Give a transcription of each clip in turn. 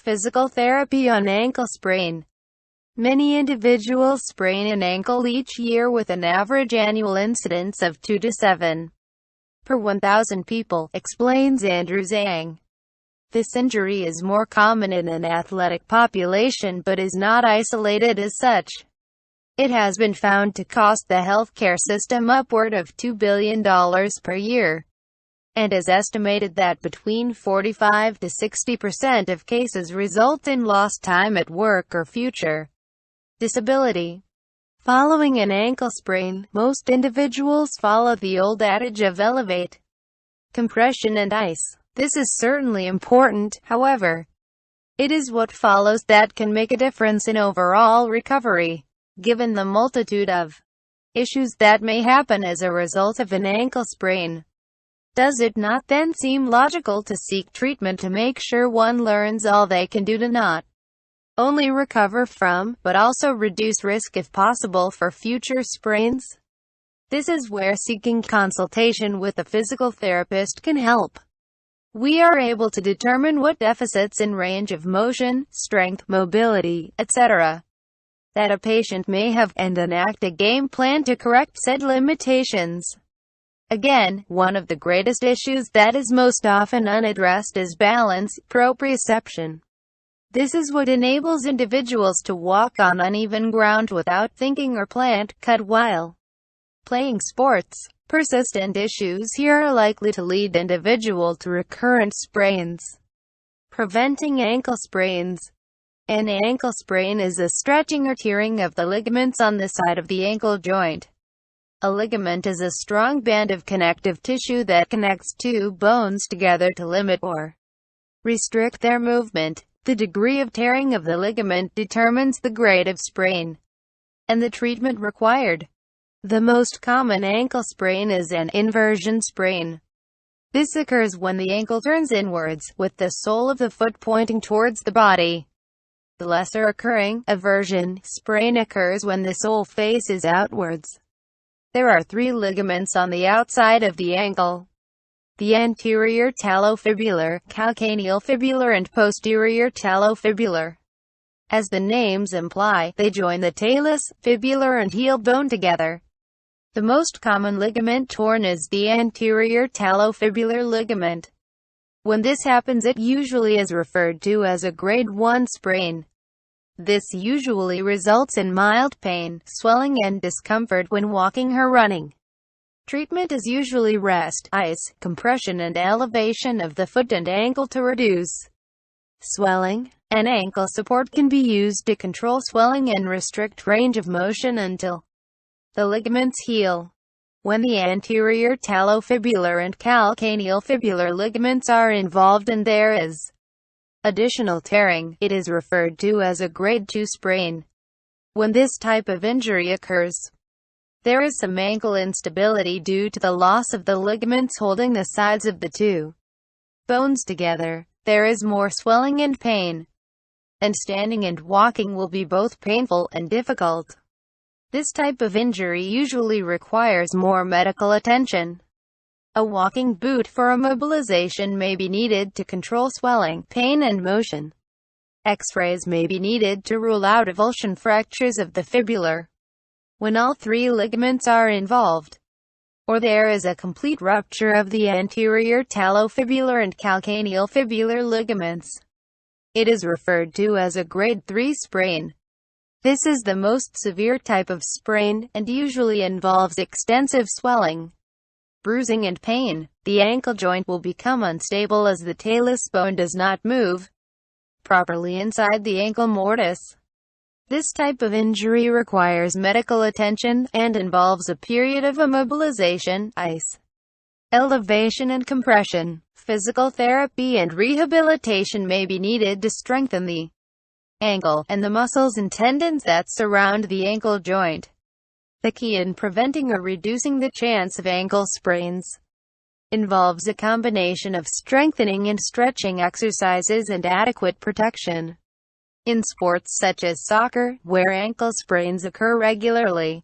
Physical therapy on ankle sprain. Many individuals sprain an ankle each year with an average annual incidence of 2 to 7 per 1,000 people, explains Andrew Zang. This injury is more common in an athletic population but is not isolated as such. It has been found to cost the healthcare system upward of $2 billion per year, and is estimated that between 45 to 60% of cases result in lost time at work or future disability. Following an ankle sprain, most individuals follow the old adage of elevate, compression and ice. This is certainly important, however. It is what follows that can make a difference in overall recovery. Given the multitude of issues that may happen as a result of an ankle sprain, does it not then seem logical to seek treatment to make sure one learns all they can do to not only recover from, but also reduce risk if possible for future sprains? This is where seeking consultation with a physical therapist can help. We are able to determine what deficits in range of motion, strength, mobility, etc. that a patient may have, and enact a game plan to correct said limitations. Again, one of the greatest issues that is most often unaddressed is balance, proprioception. This is what enables individuals to walk on uneven ground without thinking or plant cut while playing sports. Persistent issues here are likely to lead individual to recurrent sprains. Preventing ankle sprains. An ankle sprain is a stretching or tearing of the ligaments on the side of the ankle joint. A ligament is a strong band of connective tissue that connects two bones together to limit or restrict their movement. The degree of tearing of the ligament determines the grade of sprain and the treatment required. The most common ankle sprain is an inversion sprain. This occurs when the ankle turns inwards, with the sole of the foot pointing towards the body. The lesser occurring, eversion, sprain occurs when the sole faces outwards. There are 3 ligaments on the outside of the ankle: the anterior talofibular, calcanealfibular and posterior talofibular. As the names imply, they join the talus, fibular and heel bone together. The most common ligament torn is the anterior talofibular ligament. When this happens, it usually is referred to as a grade 1 sprain. This usually results in mild pain, swelling and discomfort when walking or running. Treatment is usually rest, ice, compression and elevation of the foot and ankle to reduce swelling. An ankle support can be used to control swelling and restrict range of motion until the ligaments heal. When the anterior talofibular and calcanealfibular ligaments are involved and there is additional tearing, it is referred to as a grade 2 sprain. When this type of injury occurs, there is some ankle instability due to the loss of the ligaments holding the sides of the two bones together. There is more swelling and pain, and standing and walking will be both painful and difficult. This type of injury usually requires more medical attention. A walking boot for immobilization may be needed to control swelling, pain and motion. X-rays may be needed to rule out avulsion fractures of the fibular. When all 3 ligaments are involved, or there is a complete rupture of the anterior talofibular and calcanealfibular ligaments, it is referred to as a grade 3 sprain. This is the most severe type of sprain, and usually involves extensive swelling, bruising and pain. The ankle joint will become unstable as the talus bone does not move properly inside the ankle mortise. This type of injury requires medical attention, and involves a period of immobilization, ice, elevation and compression. Physical therapy and rehabilitation may be needed to strengthen the ankle, and the muscles and tendons that surround the ankle joint. The key in preventing or reducing the chance of ankle sprains involves a combination of strengthening and stretching exercises and adequate protection. In sports such as soccer, where ankle sprains occur regularly,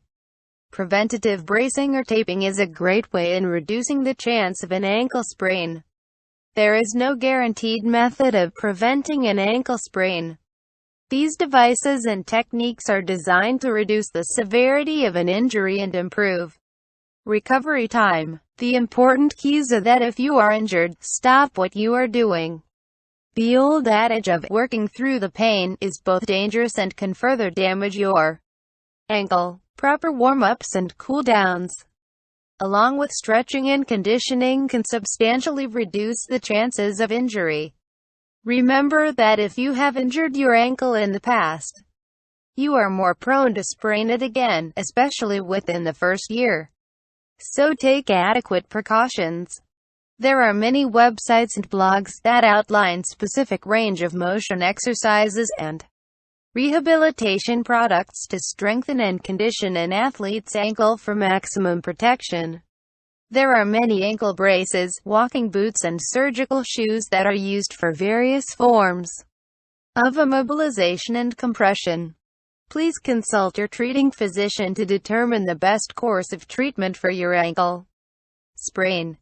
preventative bracing or taping is a great way in reducing the chance of an ankle sprain. There is no guaranteed method of preventing an ankle sprain. These devices and techniques are designed to reduce the severity of an injury and improve recovery time. The important keys are that if you are injured, stop what you are doing. The old adage of working through the pain is both dangerous and can further damage your ankle. Proper warm-ups and cool-downs, along with stretching and conditioning, can substantially reduce the chances of injury. Remember that if you have injured your ankle in the past, you are more prone to sprain it again, especially within the first year. So take adequate precautions. There are many websites and blogs that outline specific range of motion exercises and rehabilitation products to strengthen and condition an athlete's ankle for maximum protection. There are many ankle braces, walking boots and surgical shoes that are used for various forms of immobilization and compression. Please consult your treating physician to determine the best course of treatment for your ankle sprain.